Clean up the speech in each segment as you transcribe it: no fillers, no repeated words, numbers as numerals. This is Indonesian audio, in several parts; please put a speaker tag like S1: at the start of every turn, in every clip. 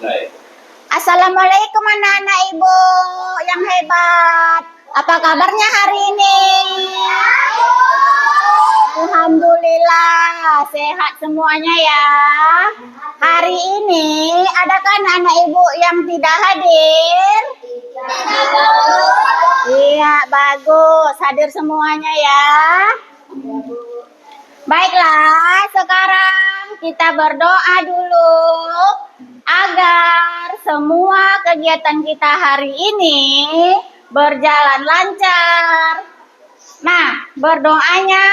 S1: Assalamualaikum anak-anak ibu yang hebat. Apa kabarnya hari ini? Alhamdulillah sehat semuanya ya. Hari ini adakah anak-anak ibu yang tidak hadir? Iya, bagus. Hadir semuanya ya. Baiklah, sekarang kita berdoa dulu agar semua kegiatan kita hari ini berjalan lancar. Nah, berdoanya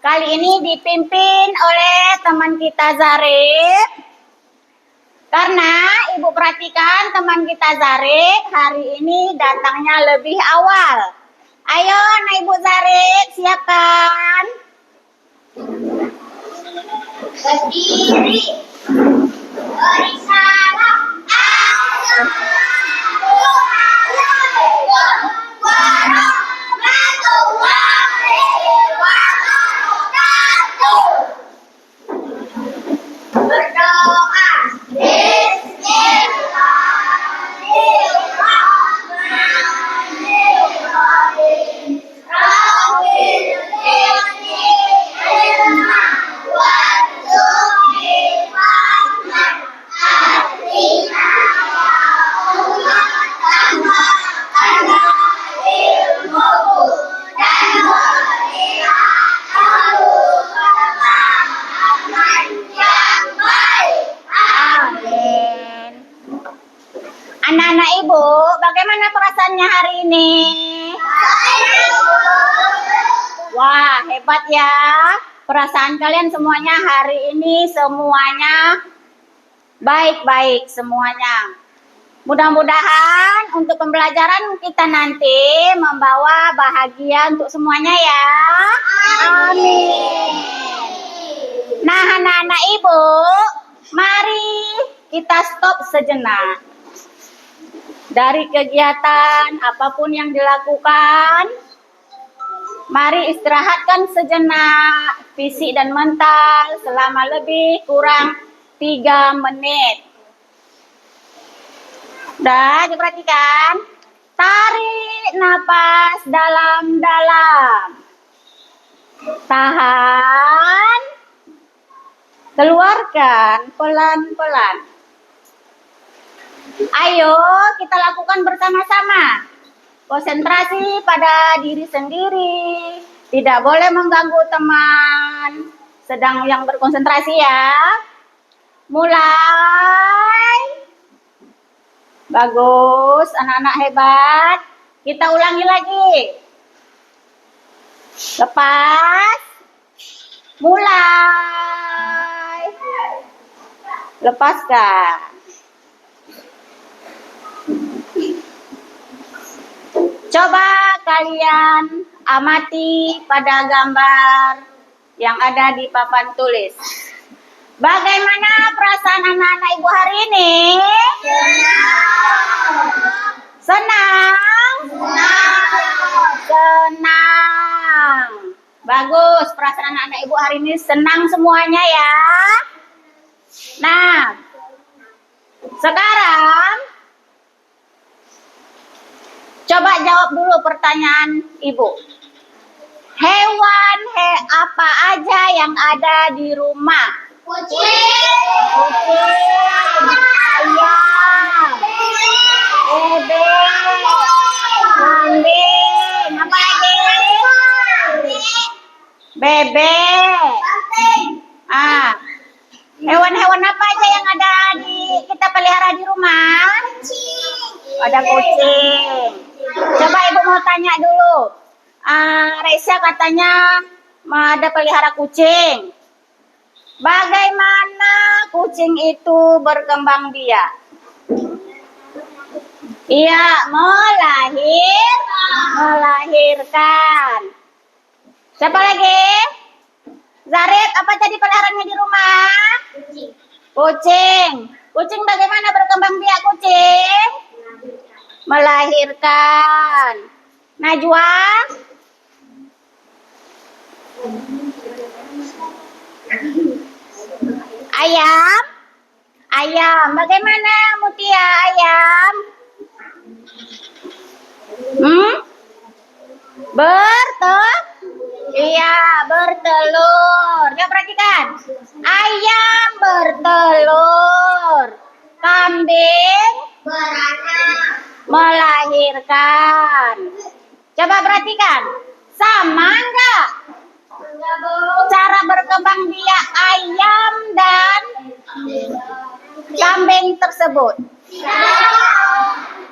S1: kali ini dipimpin oleh teman kita Zarif. Karena ibu perhatikan teman kita Zarif hari ini datangnya lebih awal. Ayo, nah ibu Zarif, siapkan. Berdiri. Beri salam. Assalamualaikum warahmatullahi wabarakatuh. Berdoa. Bismillahirrahmanirrahim. Anak-anak ibu, bagaimana perasaannya hari ini? Wah, hebat ya. Perasaan kalian semuanya hari ini semuanya baik-baik semuanya. Mudah-mudahan untuk pembelajaran kita nanti membawa bahagia untuk semuanya ya. Amin. Nah, anak-anak ibu, mari kita stop sejenak. Dari kegiatan apapun yang dilakukan, mari istirahatkan sejenak fisik dan mental selama lebih kurang 3 menit. Dah, diperhatikan. Tarik napas dalam-dalam. Tahan. Keluarkan pelan-pelan. Ayo kita lakukan bersama-sama. Konsentrasi pada diri sendiri. Tidak boleh mengganggu teman sedang yang berkonsentrasi ya. Mulai. Bagus, anak-anak hebat. Kita ulangi lagi. Lepas. Mulai. Lepaskan. Coba kalian amati pada gambar yang ada di papan tulis. Bagaimana perasaan anak-anak ibu hari ini? Senang. Senang. Bagus, perasaan anak-anak ibu hari ini senang semuanya ya. Nah, sekarang coba jawab dulu pertanyaan ibu. Hewan apa aja yang ada di rumah? Kucing, ayam, bebek, kambing, apa lagi? Bebek. Hewan-hewan apa aja yang ada kita pelihara di rumah? Ada kucing. Coba ibu mau tanya dulu. Reza katanya ada pelihara kucing. Bagaimana kucing itu berkembang biak? Iya, melahirkan. Siapa lagi? Zarif, apa tadi peliharaannya di rumah? Kucing. Kucing bagaimana berkembang biak kucing? Melahirkan. Najwa? Ayam? Ayam. Bagaimana Mutia ayam? Iya, bertelur. Coba perhatikan. Ayam bertelur. Kambing melahirkan. Coba perhatikan. Sama enggak cara berkembang biak ayam dan kambing tersebut?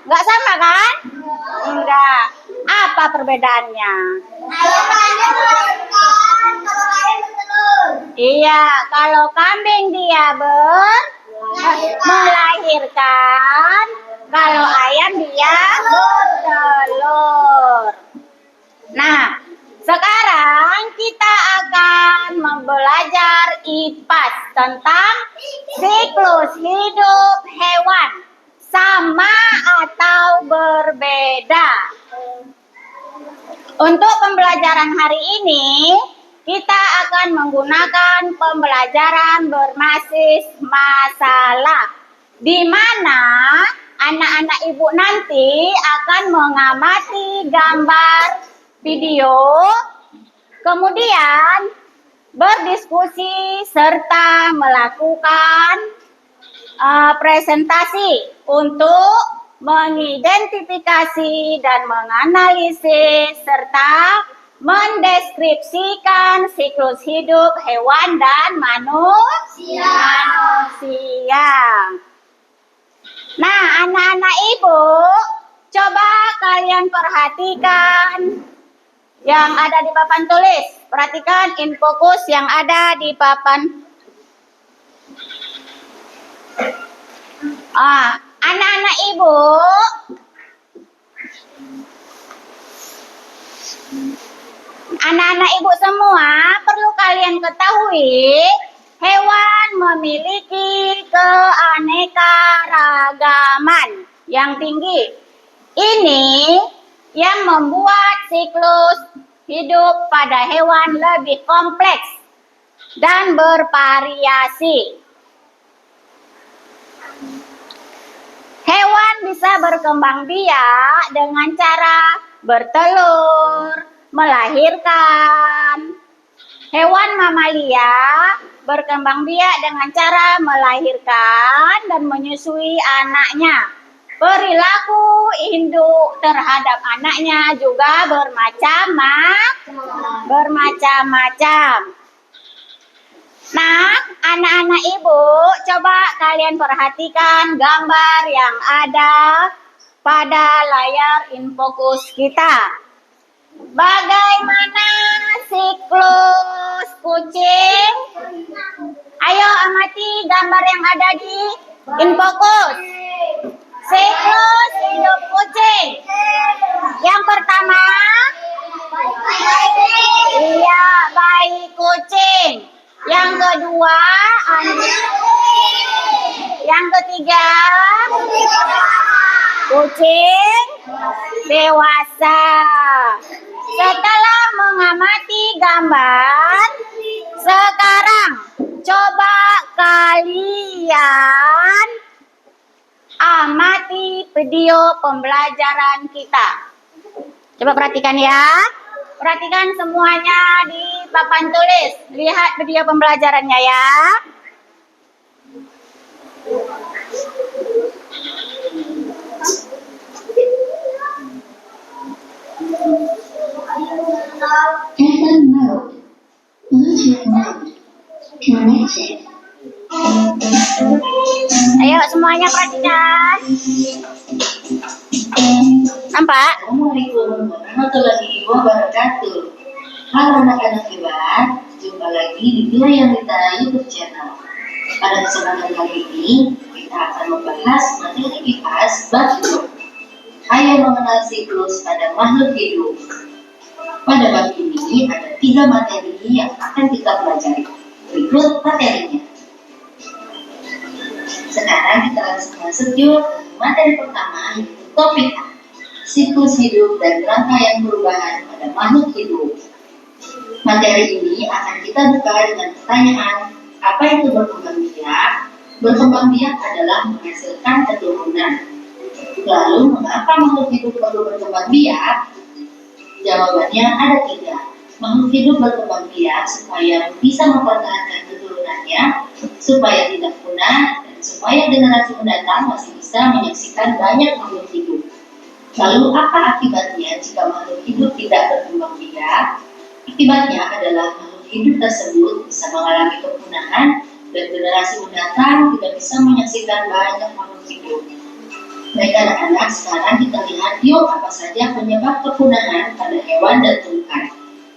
S1: Enggak sama kan? Enggak. Apa perbedaannya? Iya, kalau kambing dia melahirkan, kalau ayam dia bertelur. Nah, sekarang kita akan belajar IPAS tentang siklus hidup hewan. Sama atau berbeda? Untuk pembelajaran hari ini, kita akan menggunakan pembelajaran berbasis masalah, di mana anak-anak ibu nanti akan mengamati gambar video, kemudian berdiskusi serta melakukan presentasi untuk mengidentifikasi dan menganalisis serta mendeskripsikan siklus hidup hewan dan manusia. Nah, anak-anak ibu, coba kalian perhatikan yang ada di papan tulis. Perhatikan infokus yang ada di papan. Anak-anak ibu, semua perlu kalian ketahui, hewan memiliki keanekaragaman yang tinggi. Ini yang membuat siklus hidup pada hewan lebih kompleks dan bervariasi. Hewan bisa berkembang biak dengan cara bertelur, melahirkan. Hewan mamalia berkembang biak dengan cara melahirkan dan menyusui anaknya. Perilaku induk terhadap anaknya juga bermacam-macam. Nah, anak-anak ibu, coba kalian perhatikan gambar yang ada pada layar infokus kita. Bagaimana siklus kucing? Ayo amati gambar yang ada di infokus. Siklus hidup kucing. Yang pertama, iya, bayi kucing. Yang kedua, yang ketiga, kucing dewasa. Setelah mengamati gambar, sekarang coba kalian amati video pembelajaran kita. Coba perhatikan ya. Perhatikan semuanya di papan tulis. Lihat video pembelajarannya ya.
S2: FM mode. Bluetooth mode. Connected.
S1: Ayo semuanya perhatikan. Nampak?
S2: Assalamualaikum warahmatullahi wabarakatuh. Halo anak-anak hebat, jumpa lagi di Glayamita YouTube channel. Pada kesempatan kali ini, kita akan membahas materi IPAS bab 2. Ayo mengenal siklus pada makhluk hidup. Pada bab ini ada 3 materi yang akan kita pelajari. Berikut materinya. Sekarang kita langsung masuk yuk ke materi pertama, yaitu topik A, siklus hidup dan rangkaian perubahan pada makhluk hidup. Materi ini akan kita buka dengan pertanyaan, apa itu berkembang biak, Berkembang biak adalah menghasilkan keturunan. Lalu, mengapa makhluk hidup perlu berkembang biak? Jawabannya ada 3. Makhluk hidup berkembang biak supaya bisa mempertahankan keturunannya, supaya tidak punah, dan supaya generasi mendatang masih bisa menyaksikan banyak makhluk hidup. Lalu apa akibatnya jika makhluk hidup tidak berkembang biak? Akibatnya adalah makhluk hidup tersebut bisa mengalami kepunahan dan generasi mendatang tidak bisa menyaksikan banyak makhluk hidup. Baik anak-anak, sekarang kita lihat yuk apa saja penyebab kepunahan pada hewan dan tumbuhan.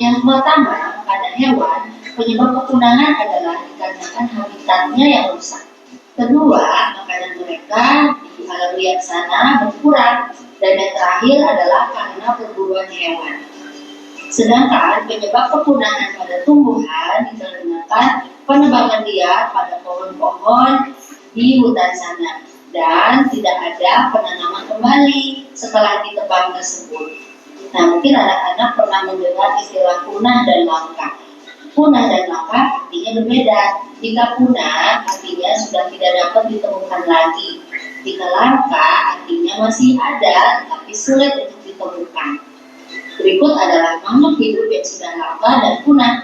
S2: Yang pertama, pada hewan, penyebab kepunahan adalah dikarenakan habitatnya yang rusak. Kedua, makanan mereka di alam liar sana berkurang. Dan yang terakhir adalah karena perburuan hewan. Sedangkan penyebab kepunahan pada tumbuhan dikarenakan penebangan liar pada pohon-pohon di hutan sana. Dan tidak ada penanaman kembali setelah ditebang tersebut. Nah, mungkin anak-anak pernah mendengar istilah punah dan langka. Punah dan langka artinya berbeda. Jika punah artinya sudah tidak dapat ditemukan lagi. Jika langka artinya masih ada tetapi sulit untuk ditemukan. Berikut adalah makhluk hidup yang sudah langka dan punah.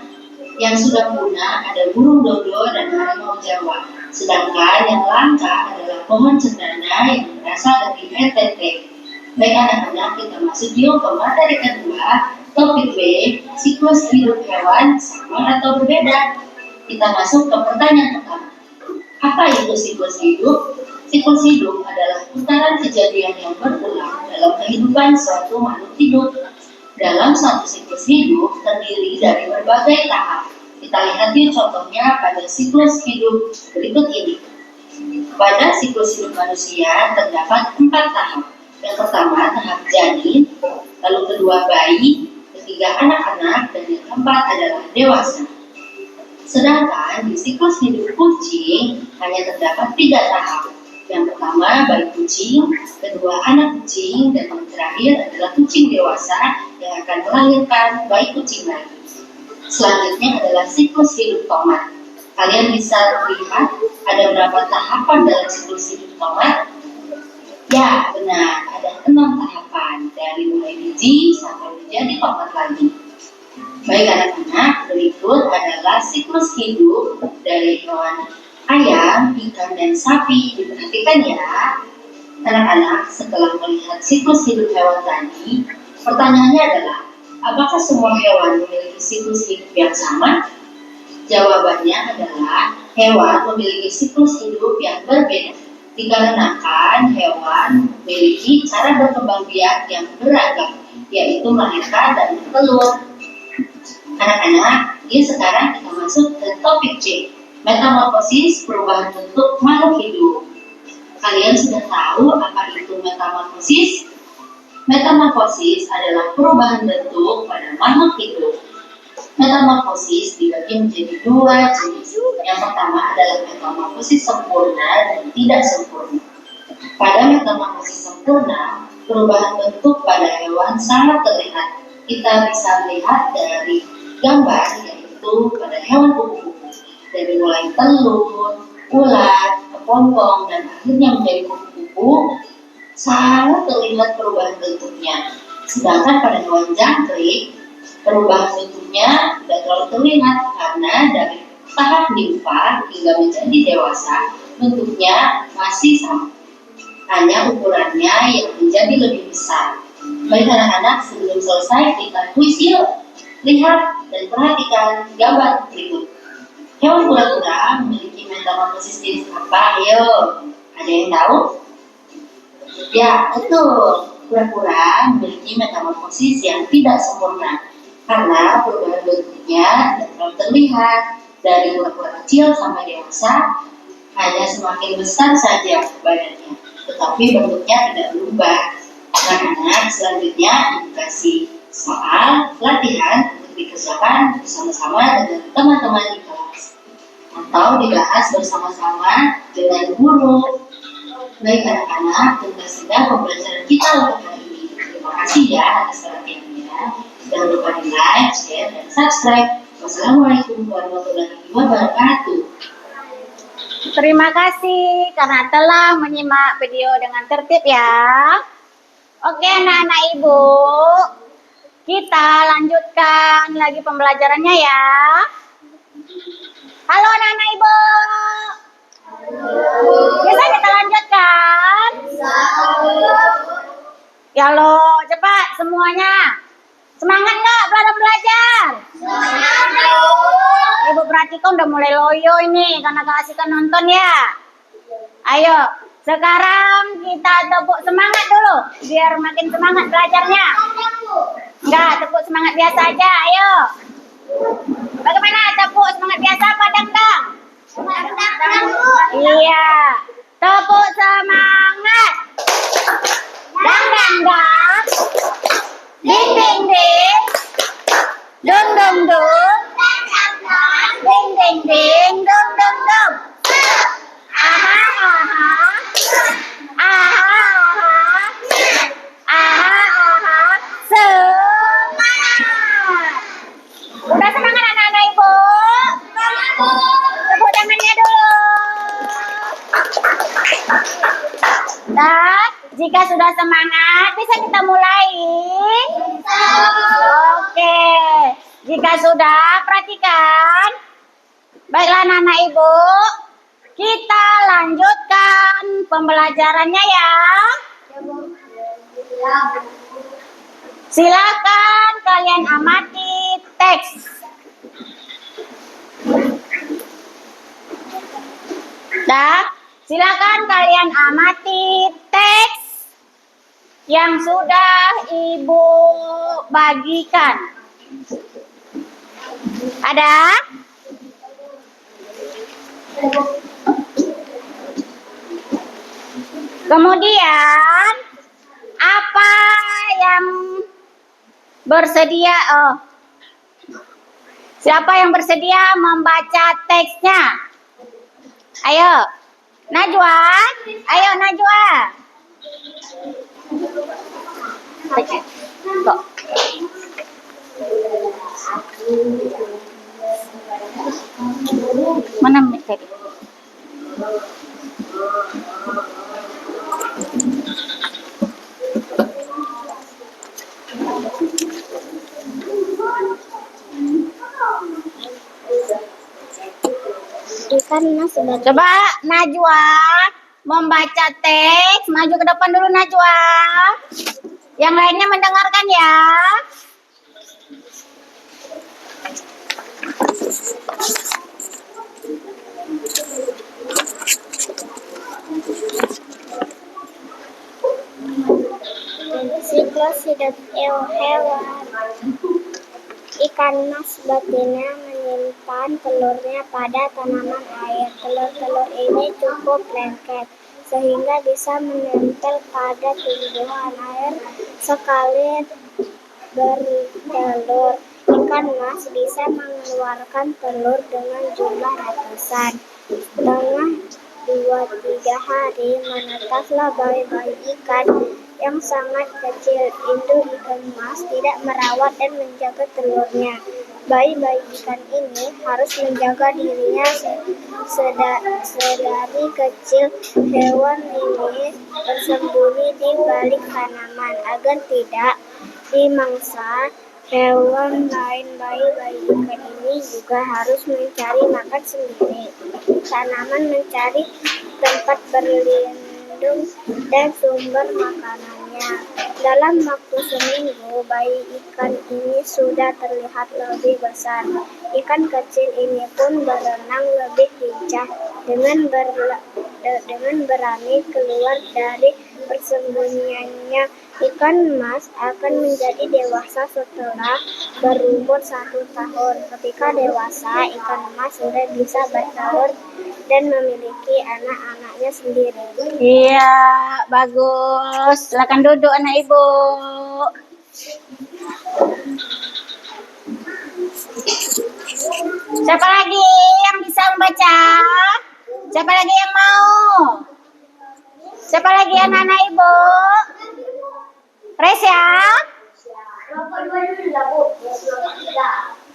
S2: Yang sudah punah ada burung dodo dan harimau Jawa. Sedangkan yang langka adalah pohon cendana yang berasal dari NTT. Baik anak-anak, kita masuk yuk ke materi kedua. Topik B, siklus hidup hewan sama atau berbeda? Kita masuk ke pertanyaan pertama. Apa itu siklus hidup? Siklus hidup adalah putaran kejadian yang berulang dalam kehidupan suatu makhluk hidup. Dalam satu siklus hidup terdiri dari berbagai tahap. Kita lihat yuk contohnya pada siklus hidup berikut ini. Pada siklus hidup manusia terdapat 4 tahap. Yang pertama tahap janin, lalu kedua bayi, ketiga anak-anak, dan yang keempat adalah dewasa. Sedangkan di siklus hidup kucing hanya terdapat 3 tahap. Yang pertama bayi kucing, kedua anak kucing, dan yang terakhir adalah kucing dewasa yang akan melahirkan bayi kucing lagi. Selanjutnya adalah siklus hidup tomat. Kalian bisa lihat ada berapa tahapan dalam siklus hidup tomat? Ya, benar, ada 6 tahapan dari mulai biji sampai menjadi tomat lagi. Baik anak-anak, berikut adalah siklus hidup dari hewan ayam, ikan, dan sapi. Diperhatikan ya. Anak-anak, setelah melihat siklus hidup hewan tadi, pertanyaannya adalah, apakah semua hewan memiliki siklus hidup yang sama? Jawabannya adalah, hewan memiliki siklus hidup yang berbeda. Dikarenakan hewan memiliki cara berkembang biak yang beragam, yaitu melahirkan dan bertelur. Anak-anak, sekarang kita masuk ke topik C, metamorfosis, perubahan bentuk makhluk hidup. Kalian sudah tahu apa itu metamorfosis? Metamorfosis adalah perubahan bentuk pada makhluk hidup. Metamorfosis dibagi menjadi 2 jenis. Yang pertama adalah metamorfosis sempurna dan tidak sempurna. Pada metamorfosis sempurna, perubahan bentuk pada hewan sangat terlihat. Kita bisa melihat dari gambar, yaitu pada hewan kupu-kupu. Dari mulai telur, ulat, kepompong, dan akhirnya menjadi kupu-kupu, sangat terlihat perubahan bentuknya. Sedangkan pada hewan jangkrik, perubahan bentuknya tidak terlalu terlihat karena dari tahap nimfa hingga menjadi dewasa, bentuknya masih sama. Hanya ukurannya yang menjadi lebih besar. Baik anak-anak, sebelum selesai kita kuis yuk. Lihat dan perhatikan gambar berikut. Hewan kura-kura memiliki metamorfosis jenis apa? Ayo, ada yang tahu? Ya, betul. Kura-kura memiliki metamorfosis yang tidak sempurna karena perubahan bentuknya tidak terlalu terlihat. Dari kura-kura kecil sampai dewasa, hanya semakin besar saja badannya, tetapi bentuknya tidak berubah. Anak-anak, selanjutnya dikasih soal latihan untuk dikerjakan bersama-sama dengan teman-teman di kelas atau dibahas bersama-sama dengan guru. Baik anak-anak, tuntas sudah pembelajaran kita untuk hari ini. Terima kasih ya atas perhatiannya. Jangan lupa di like, share, dan subscribe. Wassalamualaikum warahmatullahi wabarakatuh.
S1: Terima kasih karena telah menyimak video dengan tertib ya. Oke anak-anak ibu, kita lanjutkan lagi pembelajarannya ya. Halo anak-anak ibu. Bisa kita lanjutkan? Ya lo, cepat semuanya. Semangat nggak belajar? Ibu perhatikan udah mulai loyo ini karena kasihkan nonton ya. Ayo, sekarang kita tepuk semangat dulu biar makin semangat belajarnya. Enggak, tepuk semangat biasa aja. Ayo. Bagaimana tepuk semangat biasa apa dangdang? Iya. Tepuk semangat. Dangdang dang. Ding ding ding. Dung dung dung. Ding ding ding. Dung dung dung. Aha aha. Aha aha. Aha aha. Semangat. Udah semangat anak-anak ibu? Tepuk tangannya dulu. Nah, jika sudah semangat, bisa kita mulai? Oke. Jika sudah, perhatikan. Baiklah anak-anak ibu, kita lanjutkan pembelajarannya ya. Silakan kalian amati teks. Dah, silakan kalian amati teks yang sudah ibu bagikan. Ada? Kemudian apa yang bersedia? Siapa yang bersedia membaca teksnya? Ayo, Najwa. Ayo Najwa. Kok. Mana mic tadi? Coba Najwa membaca teks, maju ke depan dulu Najwa. Yang lainnya mendengarkan ya.
S3: Siklus hidup hewan. Ikan mas betina menyimpan telurnya pada tanaman air. Telur-telur ini cukup lengket sehingga bisa menempel pada tumbuhan air sekali bertelur. Ikan mas bisa mengeluarkan telur dengan jumlah ratusan. Setelah 2-3 hari menetaslah bayi-bayi ikan yang sangat kecil. Induk ikan mas tidak merawat dan menjaga telurnya. Bayi-bayi ikan ini harus menjaga dirinya sedari kecil. Hewan ini bersembunyi di balik tanaman agar tidak dimangsa hewan lain. Bayi-bayi ikan ini juga harus mencari makan sendiri. Tanaman mencari tempat berlindung dan sumber makanannya. Dalam waktu seminggu, bayi ikan ini sudah terlihat lebih besar. Ikan kecil ini pun berenang lebih lincah dengan berani keluar dari persembunyiannya. Ikan mas akan menjadi dewasa setelah berumur 1 tahun. Ketika dewasa, ikan mas sudah bisa bertelur dan memiliki anak-anaknya sendiri.
S1: Iya, bagus. Silakan duduk anak ibu. Siapa lagi yang bisa membaca? Siapa lagi yang mau? Siapa lagi anak-anak ibu? Resya?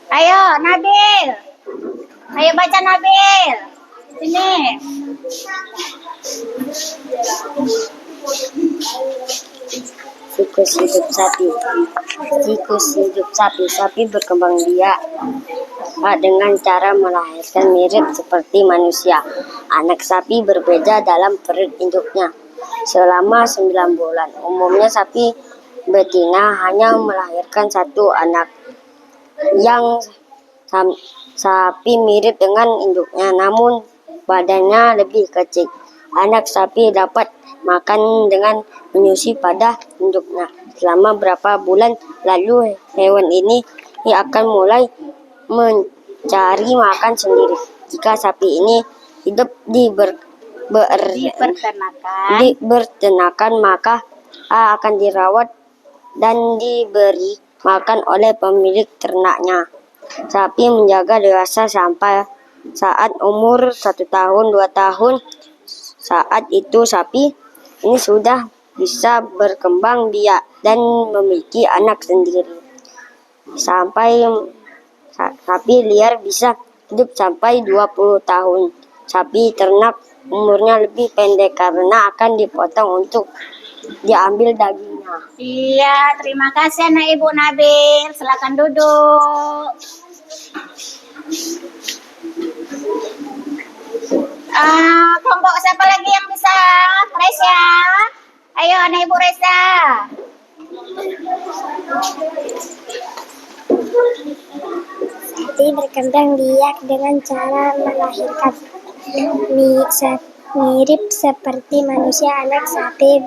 S1: Ayo, Nabil. Ayo baca Nabil. Sini.
S3: Siklus hidup sapi. Siklus hidup sapi. Sapi berkembang biak dengan cara melahirkan mirip seperti manusia. Anak sapi berbeda dalam perut induknya. Selama 9 bulan, umumnya sapi betina hanya melahirkan satu anak yang sapi mirip dengan induknya, namun badannya lebih kecil. Anak sapi dapat makan dengan menyusui pada induknya. Selama berapa bulan lalu hewan ini akan mulai mencari makan sendiri. Jika sapi ini hidup di peternakan, maka akan dirawat dan diberi makan oleh pemilik ternaknya. Sapi menjaga dewasa sampai saat umur 1 tahun 2 tahun. Saat itu sapi ini sudah bisa berkembang biak dan memiliki anak sendiri. Sapi liar bisa hidup sampai 20 tahun. Sapi ternak umurnya lebih pendek karena akan dipotong untuk diambil dagingnya.
S1: Iya, terima kasih anak Ibu Nabil. Silakan duduk. Kelompok siapa lagi yang bisa? Reza. Ayo anak Ibu Reza.
S3: Sapi berkembang biak dengan cara melahirkan mirip seperti manusia. Anak sapi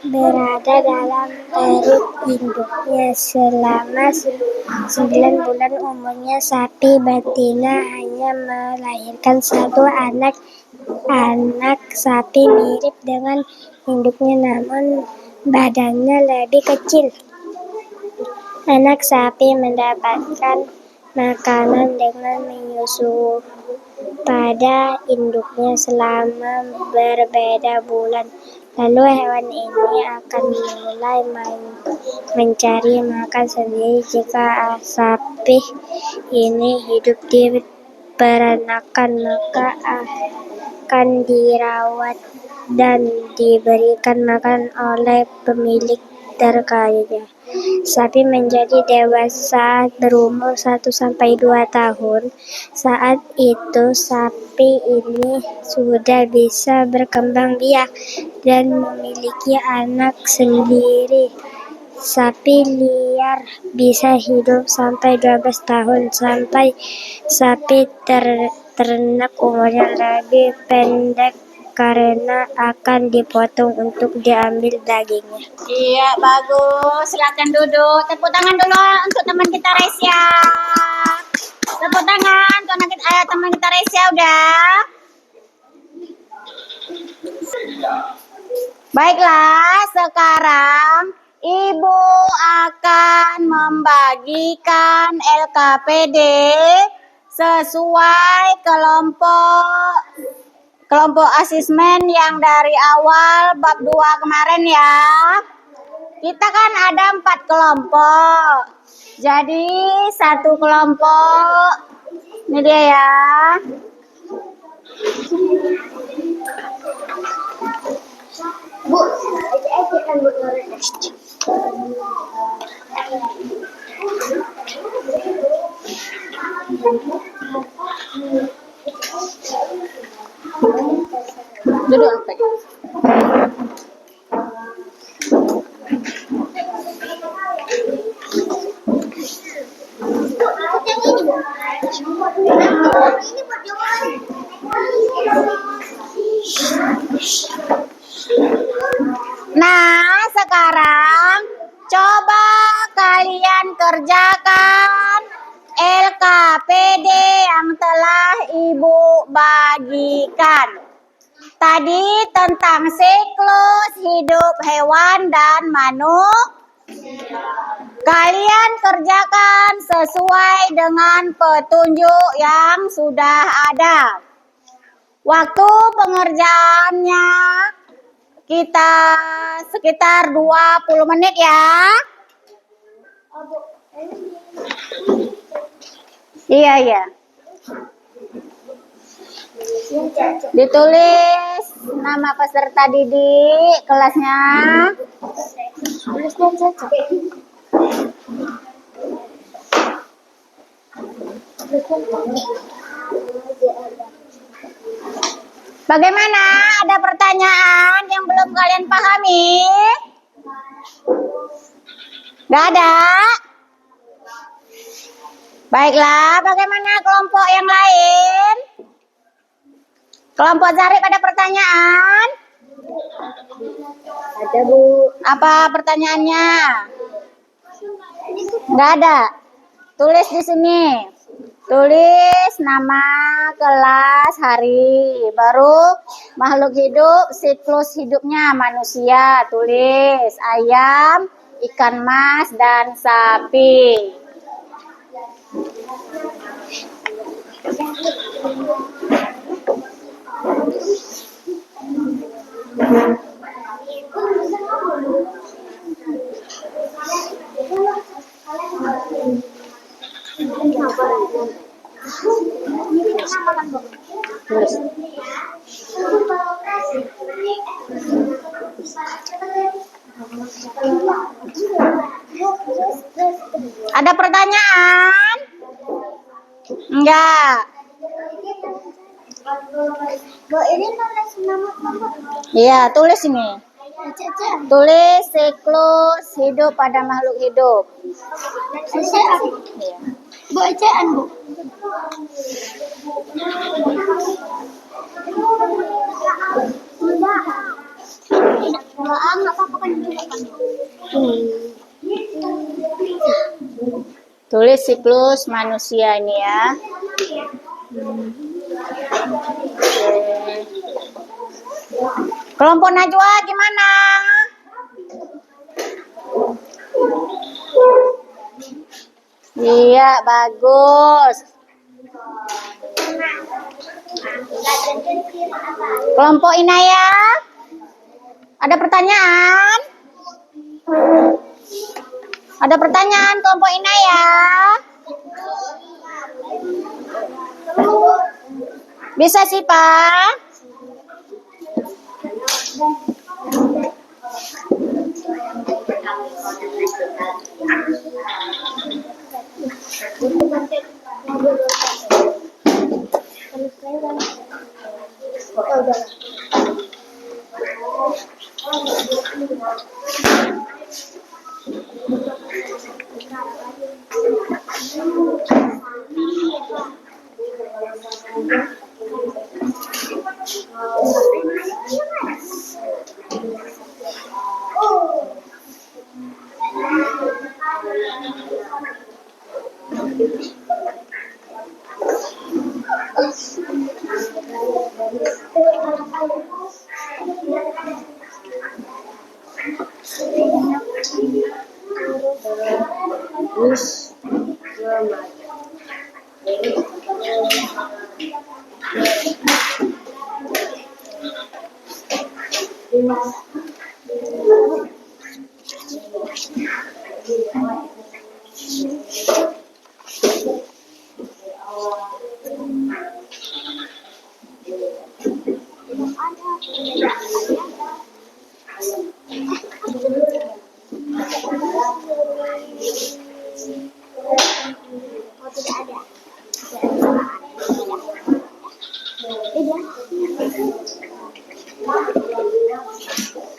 S3: berada dalam perut induknya selama 9 bulan umurnya. Sapi betina hanya melahirkan satu anak sapi mirip dengan induknya, namun badannya lebih kecil. Anak sapi mendapatkan makanan dengan menyusu pada induknya selama berbeda bulan. Lalu hewan ini akan mulai mencari makan sendiri. Jika sapi ini hidup di peternakan, maka akan dirawat dan diberikan makan oleh pemilik terkaya. Sapi menjadi dewasa berumur 1-2 tahun. Saat itu sapi ini sudah bisa berkembang biak dan memiliki anak sendiri. Sapi liar bisa hidup sampai 12 tahun. Sapi ternak umurnya lebih pendek karena akan dipotong untuk diambil dagingnya.
S1: Iya, bagus. Silakan duduk. Tepuk tangan dulu untuk teman kita Resya. Tepuk tangan untuk teman kita Resya udah. Baiklah, sekarang Ibu akan membagikan LKPD sesuai kelompok asesmen yang dari awal bab 2 kemarin ya. Kita kan ada 4 kelompok. Jadi 1 kelompok ini dia ya.
S3: Bu,
S1: Duduk. Nah, sekarang coba kalian kerjakan LKPD yang telah Ibu bagikan. Tadi tentang siklus hidup hewan dan manusia. Kalian kerjakan sesuai dengan petunjuk yang sudah ada. Waktu pengerjaannya kita sekitar 20 menit ya. Iya. Ditulis nama peserta didik, kelasnya. Bagaimana? Ada pertanyaan yang belum kalian pahami? Gak ada? Baiklah, bagaimana kelompok yang lain? Kelompok Zarif ada pertanyaan?
S3: Ada, Bu.
S1: Apa pertanyaannya? Nggak ada. Tulis di sini. Tulis nama, kelas, hari. Baru makhluk hidup, siklus hidupnya manusia. Tulis ayam, ikan mas, dan sapi. Ada pertanyaan? Enggak.
S3: Bu, ini nulis nama kelompok.
S1: Iya, tulis ini. Tulis siklus hidup pada makhluk hidup.
S3: Ejaan.
S1: Iya.
S3: Bu, ejaan, Bu. Enggak apa-apa kan.
S1: Tulis siklus manusia ini ya. Kelompok Najwa gimana? Iya, bagus. Kelompok Inaya? Ada pertanyaan? Ada pertanyaan kelompok Inaya? Bisa sih, Pak?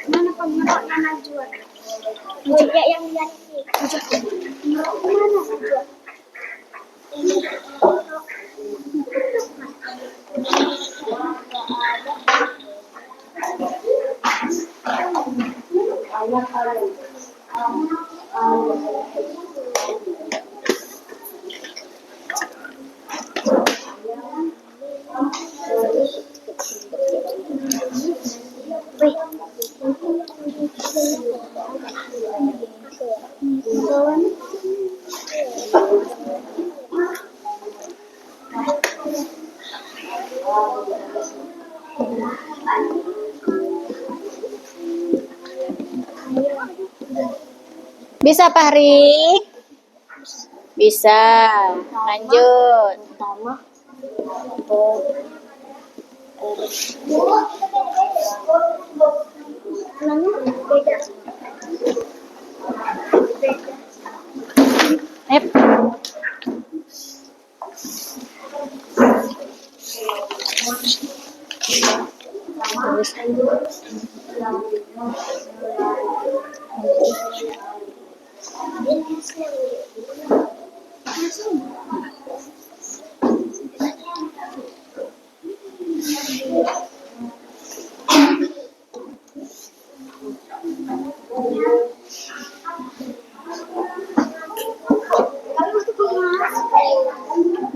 S3: Mana pengeroknya Najwa? Juga yang lihat sih. Ngerok mana Najwa?
S1: Bisa, Fahri? Bisa. Lanjut.
S3: Beda.
S1: Yep.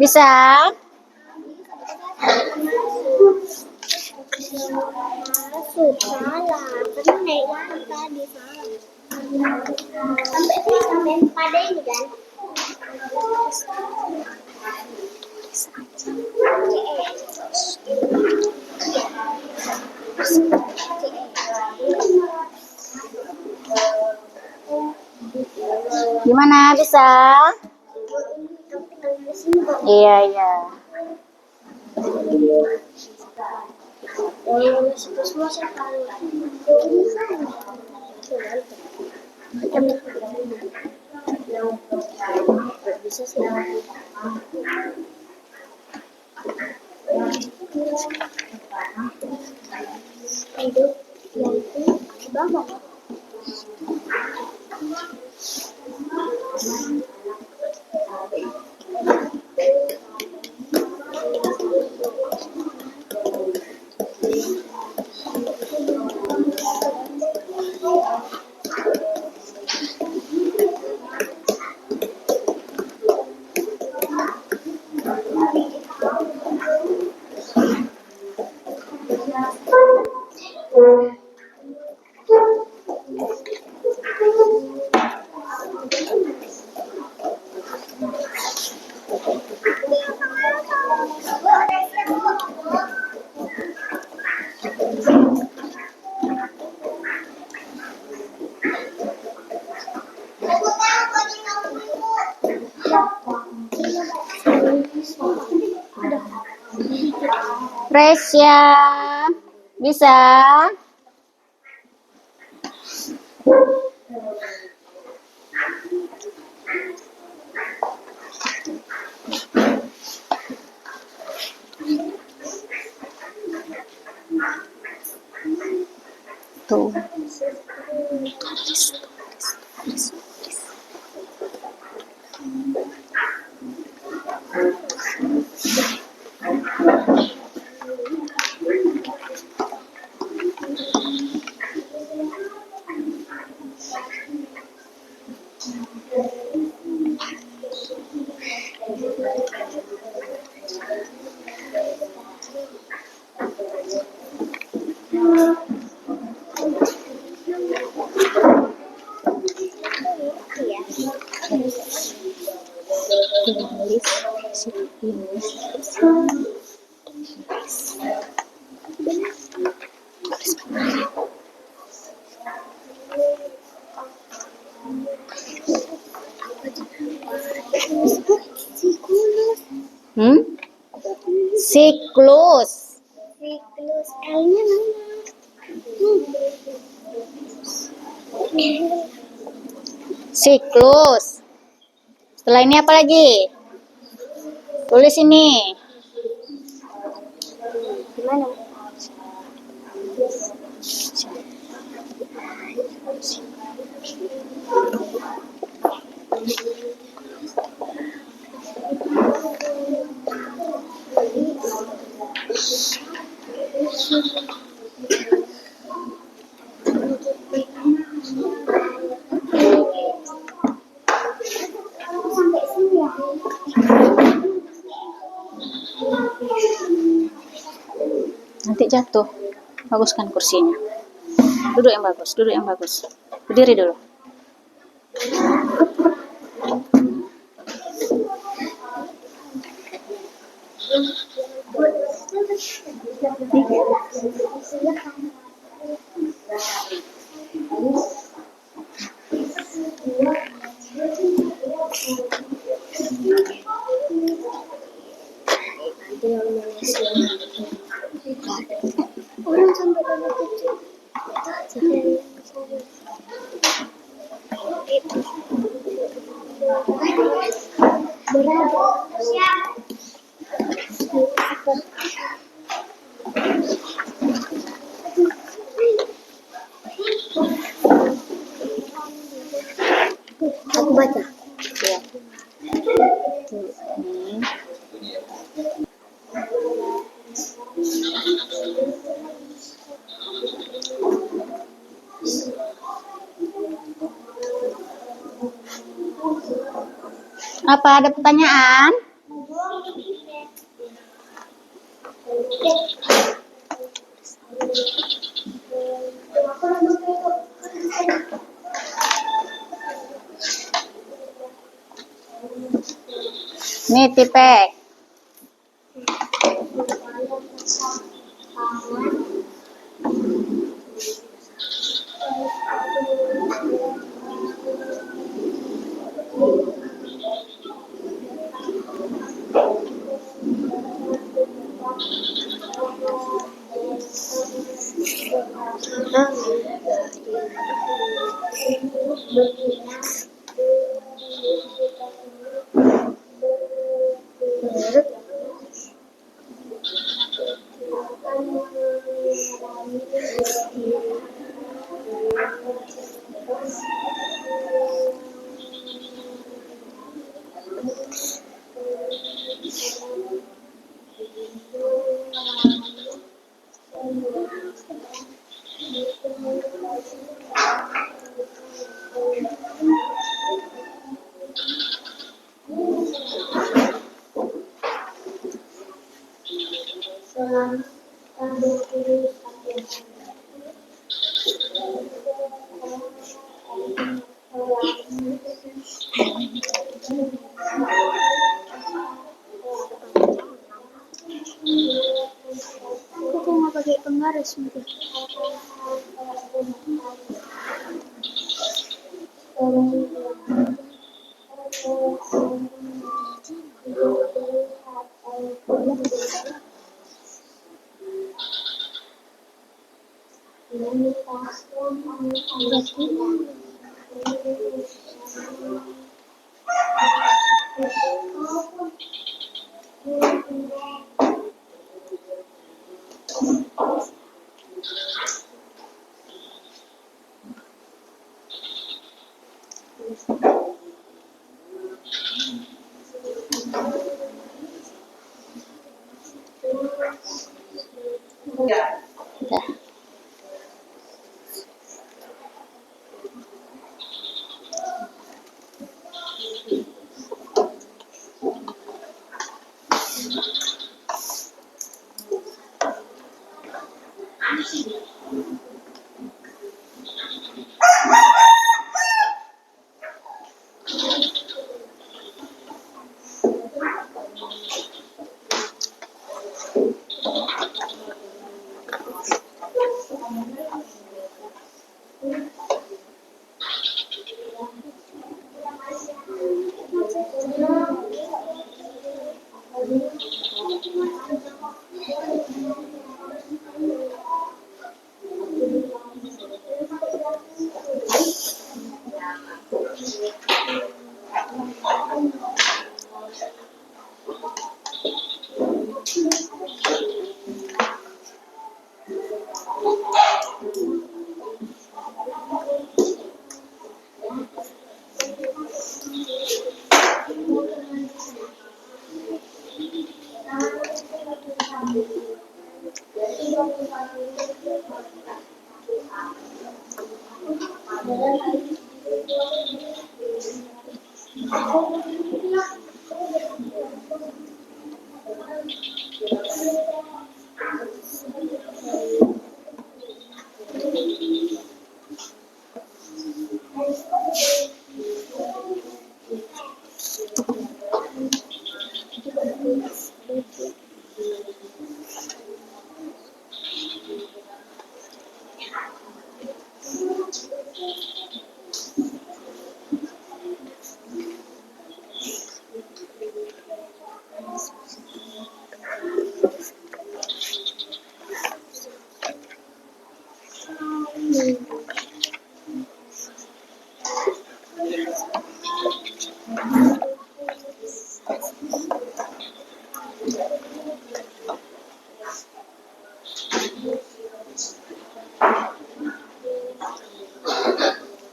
S1: Bisa?
S3: Masuk salah, kan naik yang tadi salah. Sampai sini sampai pada ini kan.
S1: Gimana? Bisa? Iya, iya.
S3: Itu semua saya tahu. Bisa sih. Itu di bawah.
S1: Resya, bisa? Tuh. Siklus.
S3: Siklus L-nya mana?
S1: Siklus. Setelah ini apa lagi? Tulis ini.
S3: Gimana? Sampai sini ya.
S1: Nanti jatuh. Baguskan kursinya. Duduk yang bagus, duduk yang bagus. Berdiri dulu.
S3: Aku baca.
S1: Ya. Nih. Apa ada pertanyaan? Nih tipek.
S3: Aku nggak pakai penggaris mungkin.
S1: Udah.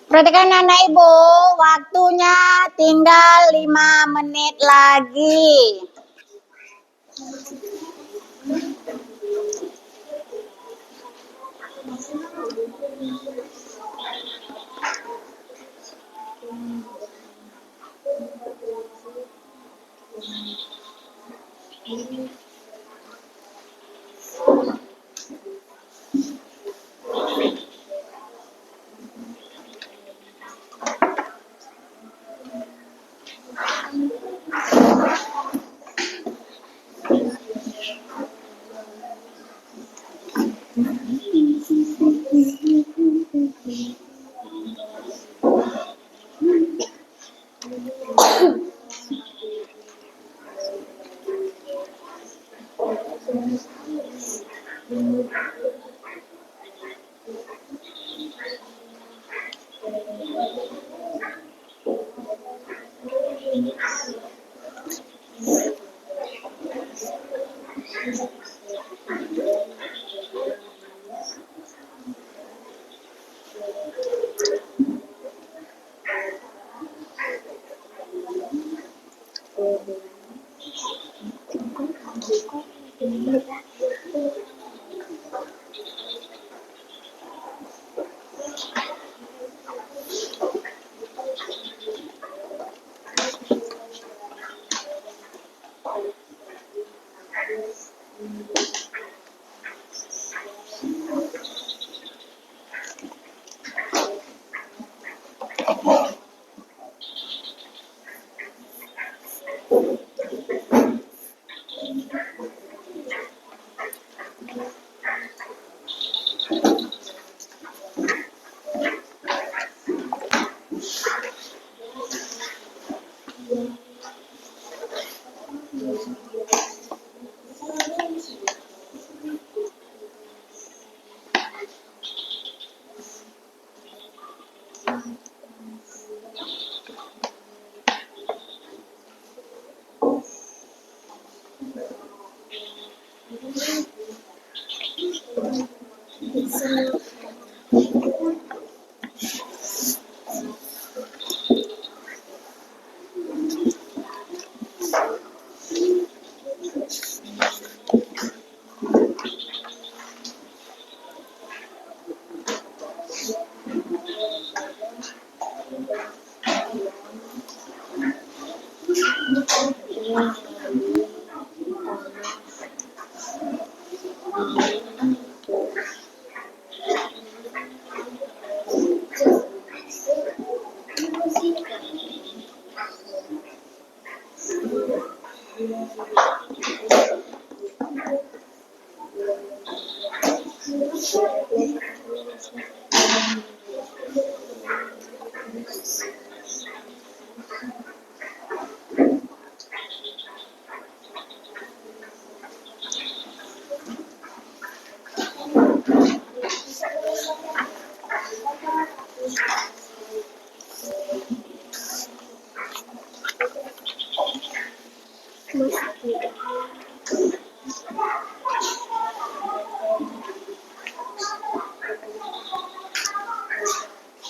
S1: Perhatikan anak ibu, waktunya tinggal 5 menit lagi.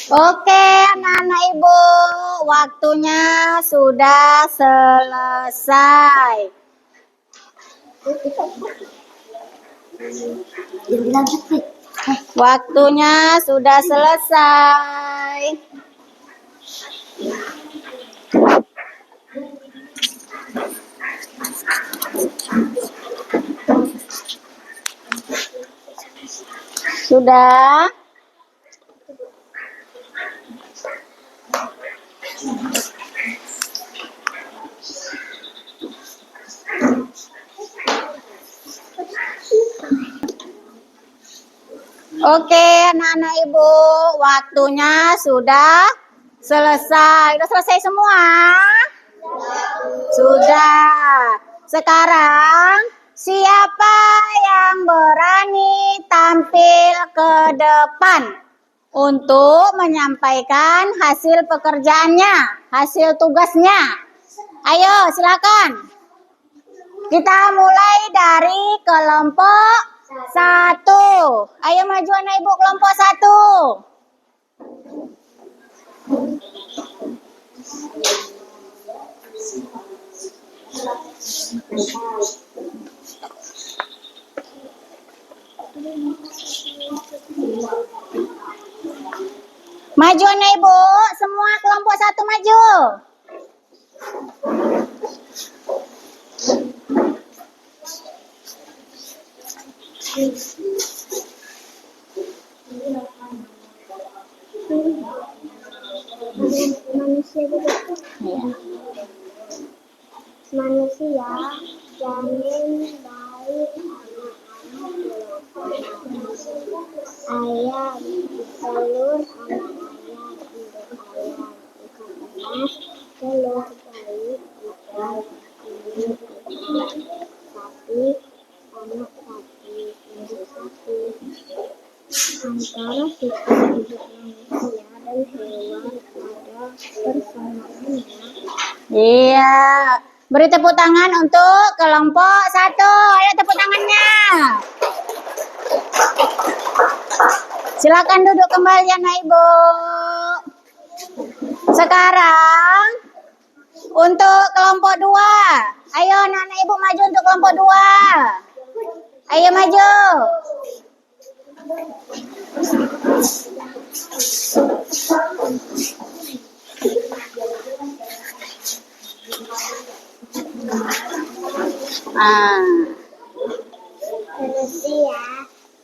S1: Oke, anak-anak ibu, waktunya sudah selesai. Waktunya sudah selesai. Sudah? Oke, anak-anak ibu, waktunya sudah selesai. Sudah selesai semua? Sudah. Sekarang, siapa yang berani tampil ke depan untuk menyampaikan hasil pekerjaannya, hasil tugasnya? Ayo, silakan. Kita mulai dari kelompok 1. Ayo maju anak ibu, kelompok 1. Maju anak ibu, semua kelompok 1 maju.
S3: Manusia juga.
S1: Iya.
S3: Manusia, janin, bayi, anak-anak dewasa, ayam, telur, anak ayam, induk ayam, ikan emas, telur, bayi, ikan, induk ikan, sapi, anak sapi, induk sapi. Antara siklus hidup manusia dan hewan ada persamaannya.
S1: Iya. Beri tepuk tangan untuk kelompok 1. Ayo tepuk tangannya. Silakan duduk kembali anak ibu. Sekarang untuk kelompok 2. Ayo anak-anak ibu maju untuk kelompok 2. Ayo maju.
S3: Manusia,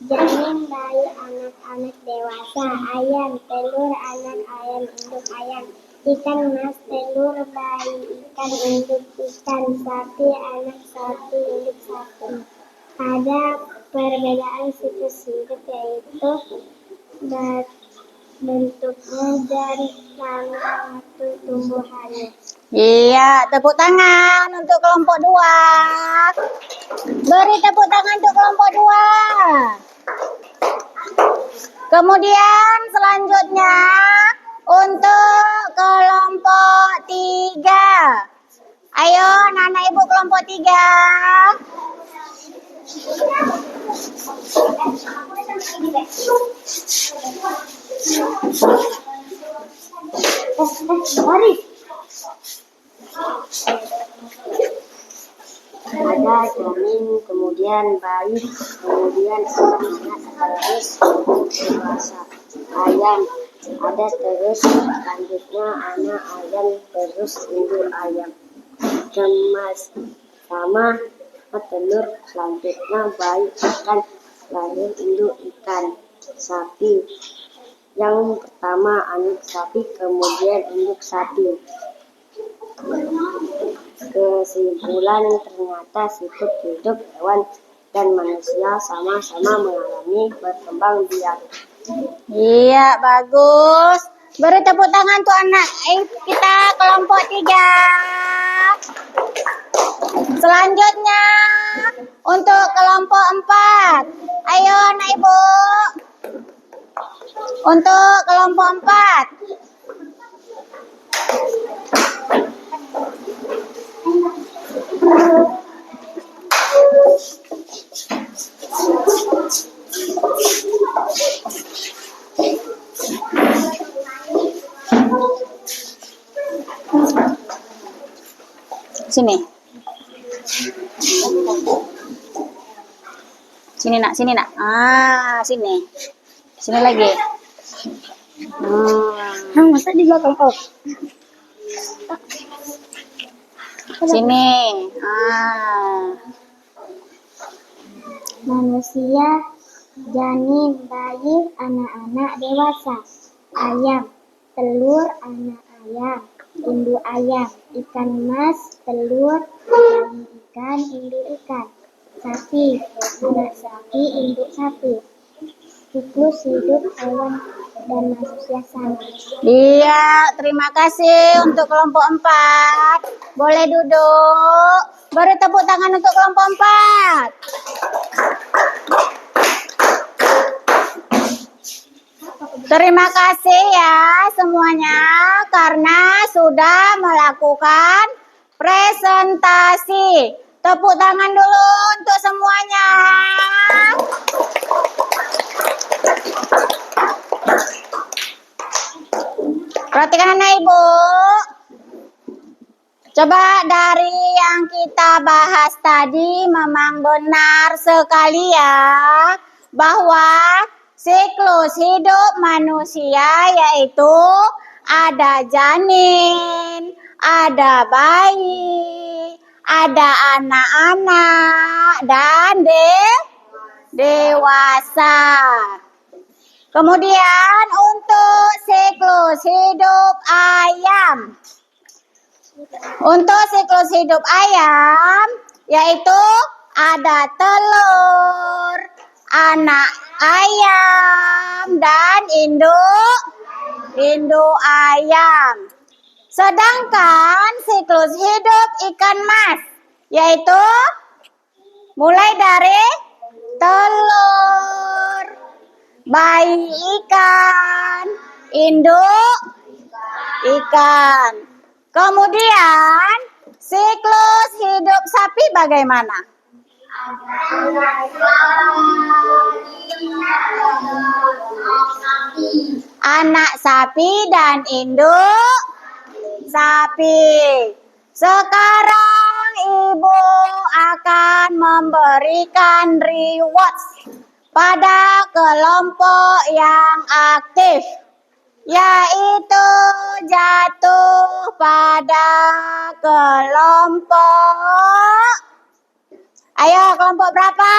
S3: janin, bayi, anak-anak dewasa, ayam, telur, anak ayam, induk ayam, ikan mas, telur, bayi, ikan, induk ikan, sapi, anak sapi, induk sapi. Ada perbedaan siklus hidup yaitu bentuknya dan lama waktu tumbuhannya.
S1: Iya, tepuk tangan untuk kelompok 2. Beri tepuk tangan untuk kelompok 2. Kemudian selanjutnya untuk kelompok 3. Ayo anak-anak ibu kelompok 3.
S3: Mari.
S2: Ada janin, kemudian bayi, kemudian anak, terus dewasa. Ayam, ada terus selanjutnya anak ayam, terus induk ayam. Kemas, sama telur, selanjutnya bayi, ikan, lalu induk ikan. Sapi, yang pertama anak sapi, kemudian induk sapi. Kesimpulan, ternyata siklus hidup hewan dan manusia sama-sama mengalami berkembang biak.
S1: Iya, bagus. Beri tepuk tangan tuh anak kita kelompok 3. Selanjutnya untuk kelompok 4. Ayo anak ibu. Untuk kelompok 4. Sini. Sini nak, sini nak. Sini. Sini lagi.
S3: Masa di belakang kau?
S1: Sini.
S3: Manusia, janin, bayi, anak-anak dewasa, ayam, telur, anak ayam, induk ayam, ikan mas, telur, bayi ikan, induk ikan, sapi, anak sapi, induk sapi. Siklus hidup hewan dan manusia sama.
S1: Iya, terima kasih untuk kelompok 4. Boleh duduk. Beri tepuk tangan untuk kelompok 4. Terima kasih ya semuanya karena sudah melakukan presentasi. Tepuk tangan dulu untuk semuanya. Perhatikan anak ibu. Coba dari yang kita bahas tadi memang benar sekali ya bahwa siklus hidup manusia yaitu ada janin, ada bayi, ada anak-anak, dan dewasa. Kemudian untuk siklus hidup ayam. Untuk siklus hidup ayam yaitu ada telur, anak ayam, dan induk ayam. Sedangkan siklus hidup ikan mas yaitu mulai dari telur, bayi ikan, induk ikan. Kemudian siklus hidup sapi bagaimana? Anak sapi dan induk sapi. Sekarang ibu akan memberikan rewards pada kelompok yang aktif, yaitu jatuh pada kelompok. Ayo, kelompok berapa?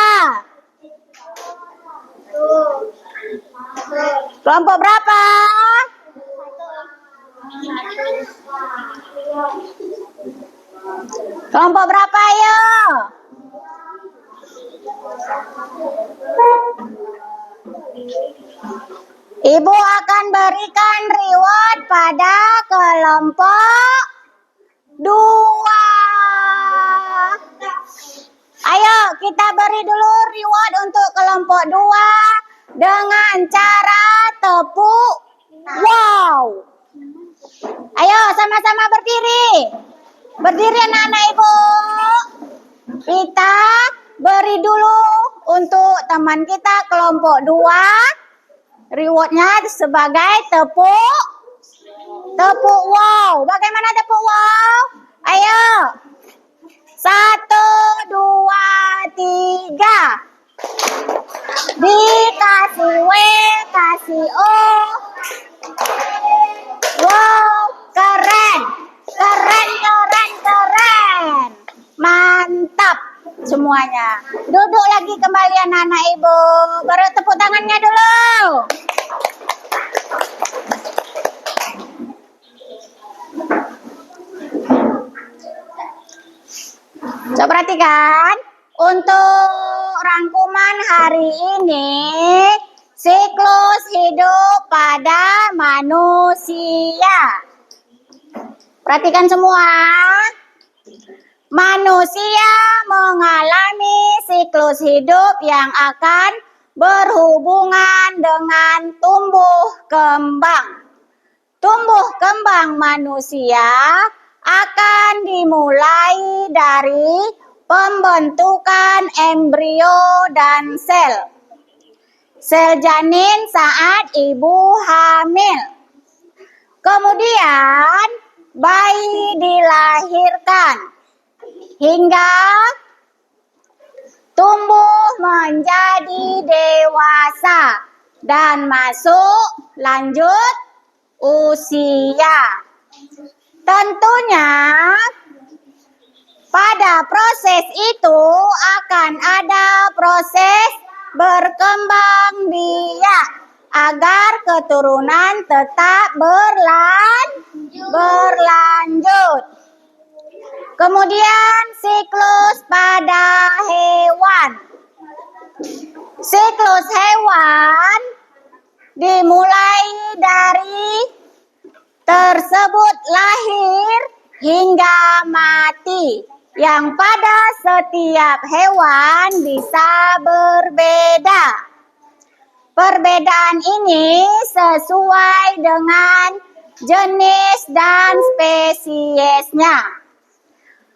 S1: Kelompok berapa? Kelompok berapa, ayo? Ibu akan berikan reward pada kelompok 2. Ayo kita beri dulu reward untuk kelompok 2 dengan cara tepuk wow. Ayo sama-sama berdiri. Berdiri anak-anak ibu. Kita beri dulu untuk teman kita kelompok 2. Rewardnya sebagai tepuk wow. Bagaimana tepuk wow? Ayo. 1, 2, 3. Dikasih W, kasih O. Wow, keren. Keren, keren, keren. Mantap semuanya. Duduk lagi kembali anak-anak ibu. Baru tepuk tangannya dulu. Coba perhatikan, untuk rangkuman hari ini, siklus hidup pada manusia. Perhatikan semua. Manusia mengalami siklus hidup yang akan berhubungan dengan tumbuh kembang. Tumbuh kembang manusia akan dimulai dari pembentukan embrio dan sel. Sel janin saat ibu hamil. Kemudian bayi dilahirkan hingga tumbuh menjadi dewasa dan masuk lanjut usia. Tentunya pada proses itu akan ada proses berkembang biak agar keturunan tetap berlanjut. Kemudian siklus pada hewan. Siklus hewan dimulai dari tersebut lahir hingga mati, yang pada setiap hewan bisa berbeda. Perbedaan ini sesuai dengan jenis dan spesiesnya.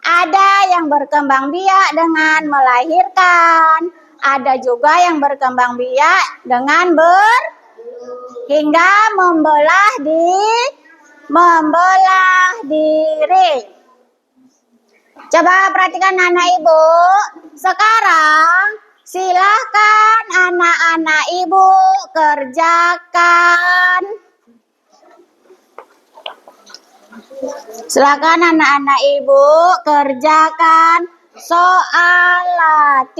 S1: Ada yang berkembang biak dengan melahirkan, ada juga yang berkembang biak dengan hingga membelah diri. Coba perhatikan anak ibu. Sekarang Silakan anak-anak ibu kerjakan. Silakan anak-anak ibu kerjakan soal latihan.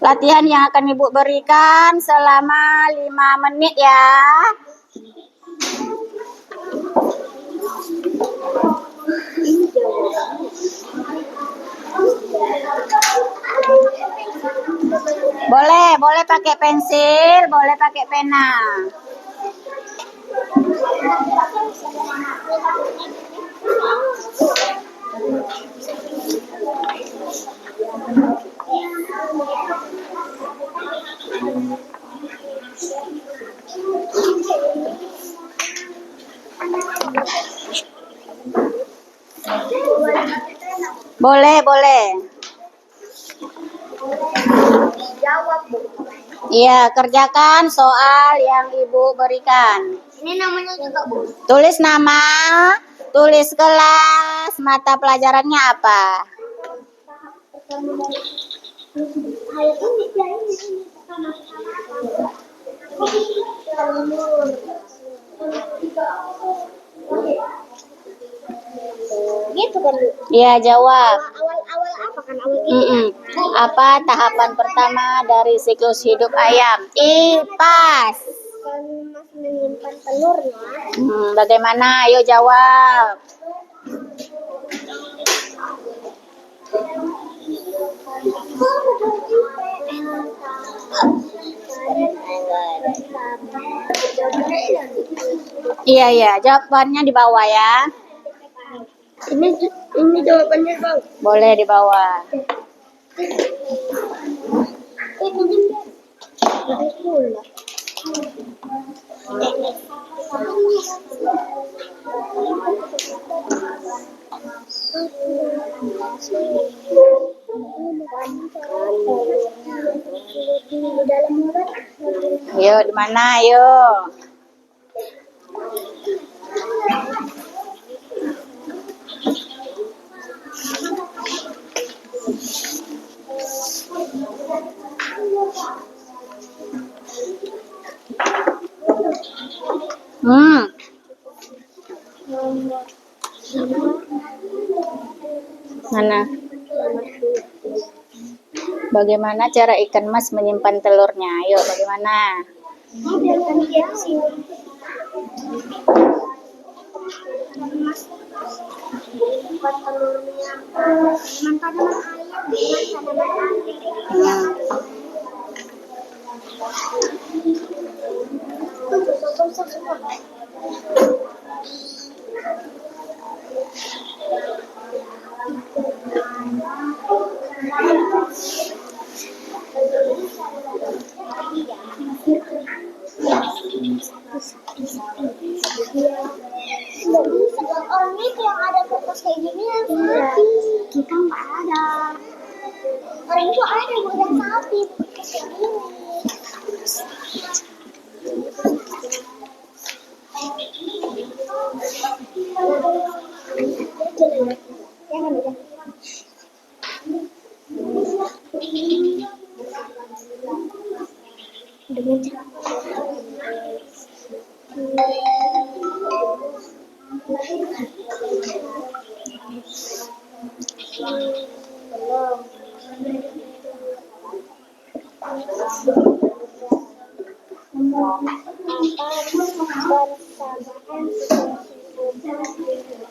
S1: Latihan yang akan ibu berikan selama 5 menit ya. Boleh pakai pensil, boleh pakai pena. Boleh.
S3: Jawab, Bu.
S1: Iya, kerjakan soal yang ibu berikan.
S3: Ini namanya juga, Bu.
S1: Tulis nama, tulis kelas, mata pelajarannya apa?
S3: Gitu kan, Bu?
S1: Iya, jawab.
S3: Awal apa kan? Awal gitu.
S1: Apa tahapan pertama dari siklus hidup ayam? Pas.
S3: Kan masih menyimpan telurnya.
S1: Bagaimana? Ayo jawab. Iya, jawabannya di bawah ya.
S3: Ini jawabannya, Bang.
S1: Boleh di bawah. Ayo, di mana? Ayo. Mana? Bagaimana cara ikan mas menyimpan telurnya? Ayo, bagaimana?
S3: Ini yang ada kertas kayak gini ya, sapi. Kita nggak ada. Orang itu ada bukan sapi, kayak gini. Jangan ya.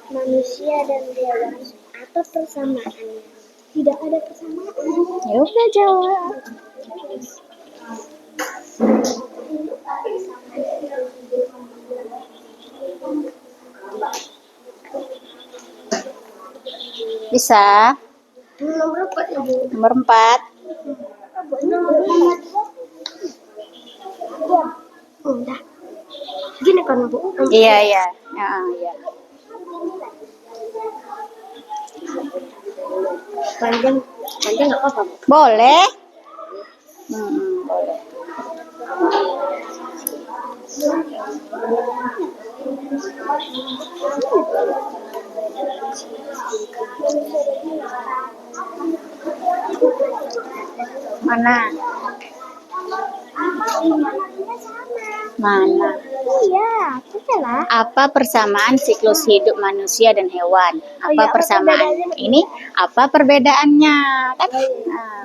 S3: Manusia dan hewan atau persamaannya? Tidak ada persamaan.
S1: Ya udah jawab. Bisa.
S3: Nomor berapa ya, Bu?
S1: Nomor 4.
S3: Udah. Gini kan, Bu?
S1: Iya. Iya.
S3: Panjang nggak apa-apa, Bu?
S1: Boleh. Boleh. mana? Mana?
S3: Iya, salah.
S1: Apa persamaan siklus hidup manusia dan hewan? Apa
S3: iya, apa
S1: persamaan?
S3: perbedaannya?
S1: Ini apa perbedaannya? Kan? Nah,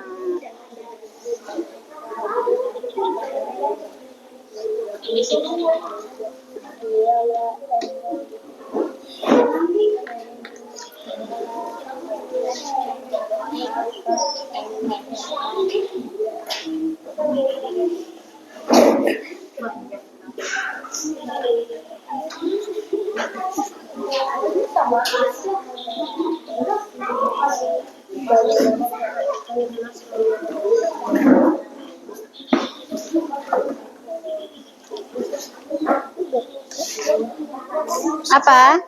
S1: apa?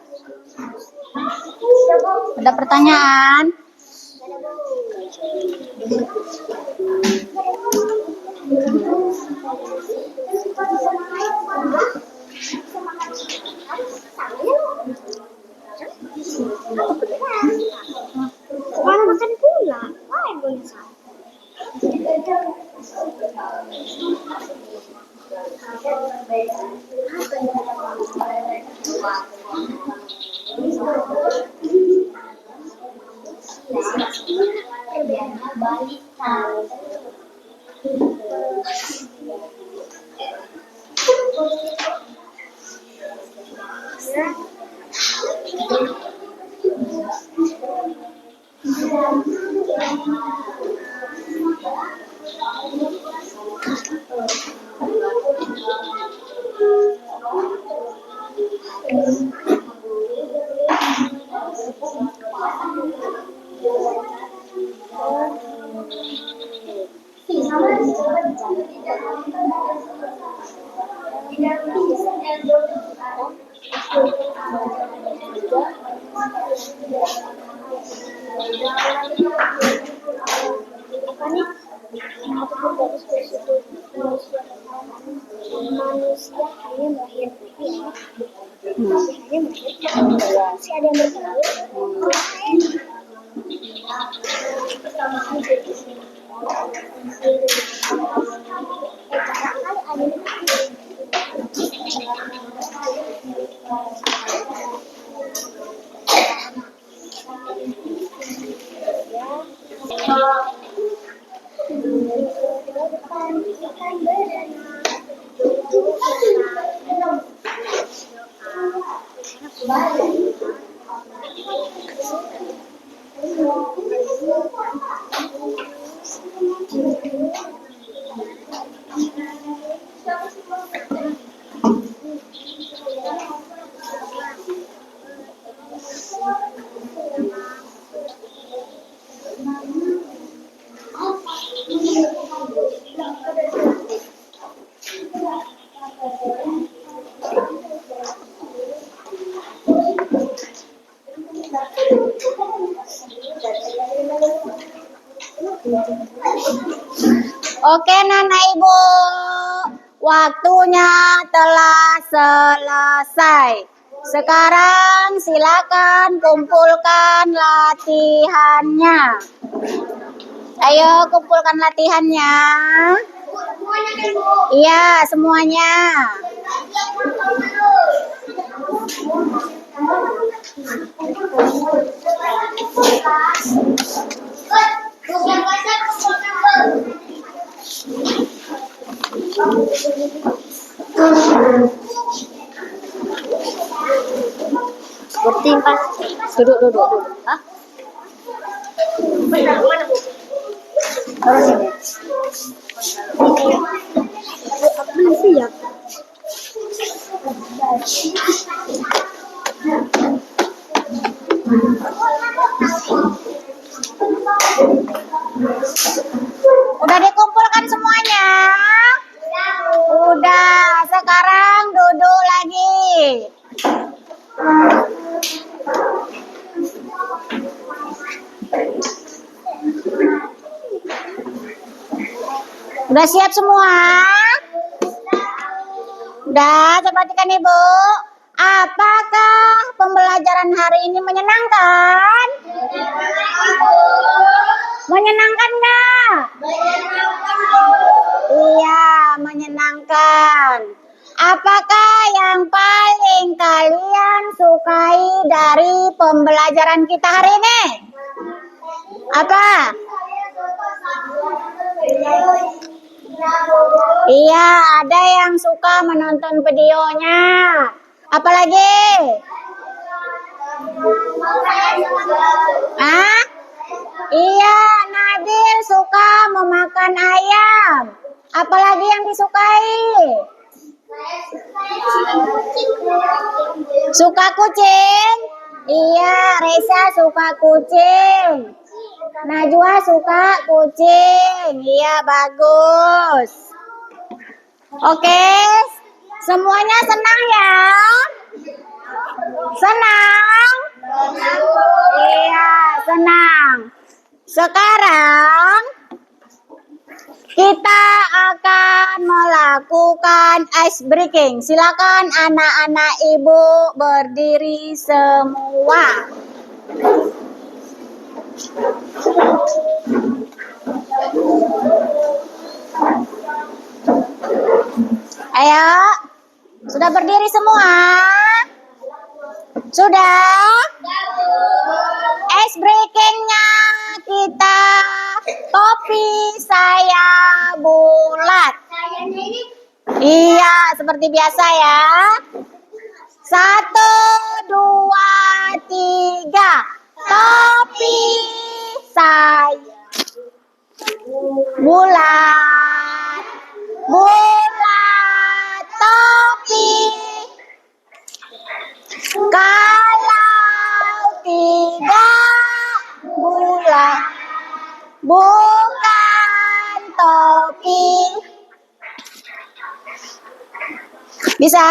S1: Ada pertanyaan?
S3: Mana makan pula? Wah, boleh sama. Apa nih? Apapun dari spesies manusia hanya melahirkan hanya melahirkan masih ada yang bertahu
S1: Oke, Nana Ibu. Waktunya telah selesai. Sekarang silakan kumpulkan latihannya. Ayo kumpulkan latihannya. Iya, semuanya.
S3: bertimpas
S1: Duduk. Hah? Terus ini.
S3: belum siap.
S1: Udah dikumpulkan semuanya? Udah, sekarang duduk lagi. Udah siap semua? Udah, perhatikan Ibu. Apakah pembelajaran hari ini menyenangkan? Menyenangkan nggak? Iya, menyenangkan. Apakah yang paling kalian sukai dari pembelajaran kita hari ini? Apa? Iya, ada yang suka menonton videonya. Apalagi? Ah? Iya, Nabil suka memakan ayam. Apalagi yang disukai? Suka kucing? Iya, Reza suka kucing. Najwa suka kucing. Iya, bagus. Oke, semuanya senang ya? Senang? Iya, senang. Sekarang kita akan melakukan ice breaking. Silakan anak-anak ibu berdiri semua. Ayo, sudah berdiri semua? Sudah? Ice breakingnya kita topi saya bulat. Iya, seperti biasa ya. 1, 2, 3. Topi saya bulat. Bulat topi. Kalau tidak bulat, bukan topi. Bisa?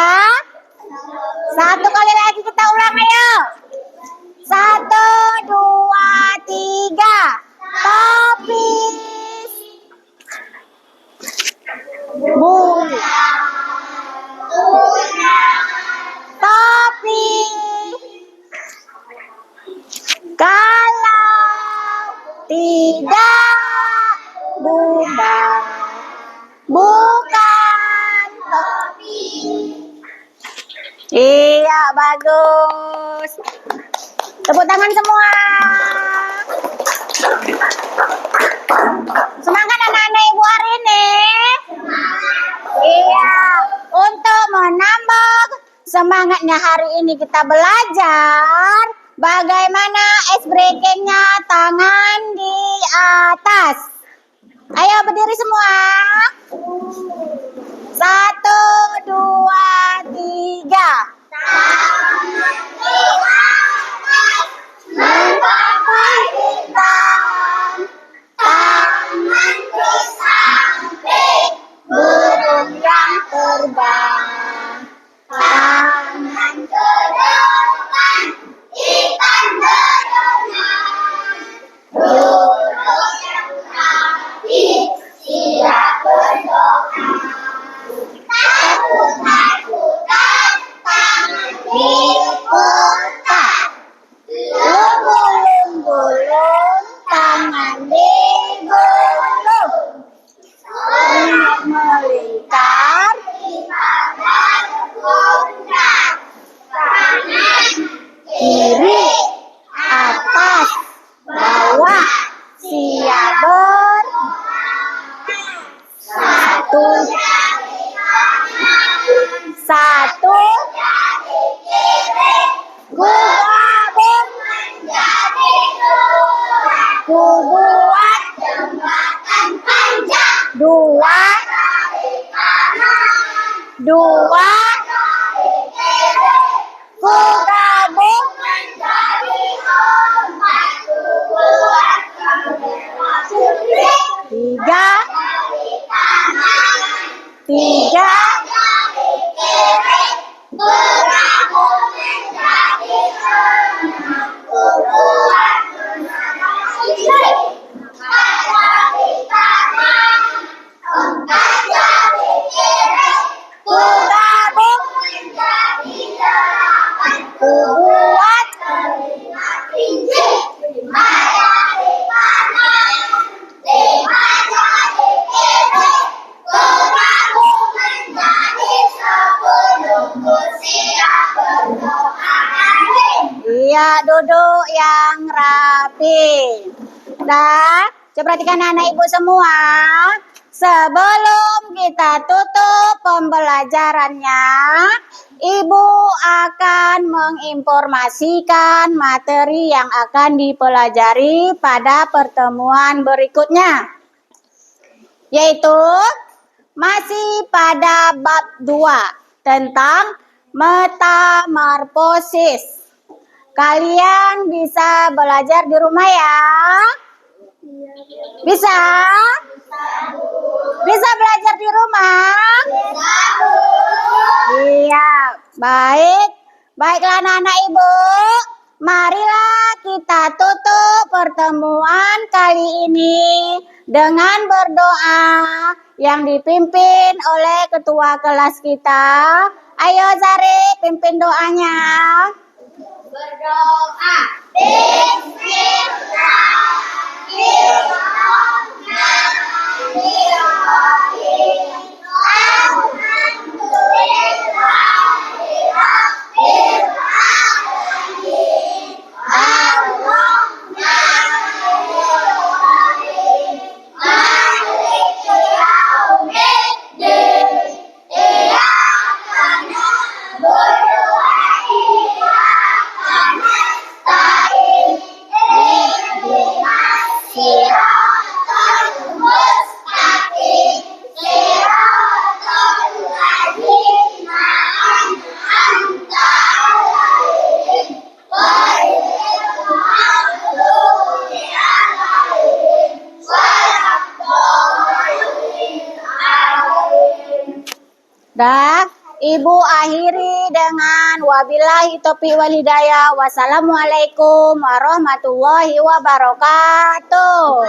S1: 1 kali lagi kita ulang, ayo. 1, 2, 3. Topi bulat. Topi. Kalau tidak bulat, bukan topi. Iya, bagus. Tepuk tangan semua. Semangat anak-anak ibu hari ini. Iya, untuk menambah semangatnya hari ini kita belajar bagaimana ice breakingnya tangan di atas. Ayo berdiri semua. 1, 2, 3. Menggapai bintang, tangan ke samping, burung yang terbang. Tangan ke depan, ikan berenang. Duduk yang rapi, siap berdoa. Takut-takutan, tangan diputar. Gulung-gulung, tangan digulung. Minyak melingkar, dipagar pundak. Kanan, kiri, atas, bawah, siap berdoa. 1 jari kanan, 1 jari kiri. Gabung menjadi 2. Ku buat jembatan panjang. 2 dari kanan, 2 dari kiri. Ku gabung menjadi 4. Ku buat jembatan 3 dari kanan, 3 dari kiri. Bergabung menjadi 6. Ku buat jembatan 4 dari kanan, 4 dari kiri. Ku gabung menjadi 8. Ku buat 5 cincin. 5 dari kanan, 5 dari kiri. Ku Ya, duduk yang rapi. Dah, coba perhatikan anak ibu semua. Sebelum kita tutup pembelajarannya, ibu akan menginformasikan materi yang akan dipelajari pada pertemuan berikutnya. Yaitu masih pada bab 2 tentang metamorfosis. Kalian bisa belajar di rumah ya? Bisa? Bisa belajar di rumah? Iya, baik. Baiklah anak-anak ibu, marilah kita tutup pertemuan kali ini dengan berdoa yang dipimpin oleh ketua kelas kita. Ayo Zari, pimpin doanya. Berdoa. Dah, ibu akhiri dengan wabillahi taufiq wal hidayah. Wassalamualaikum warahmatullahi wabarakatuh.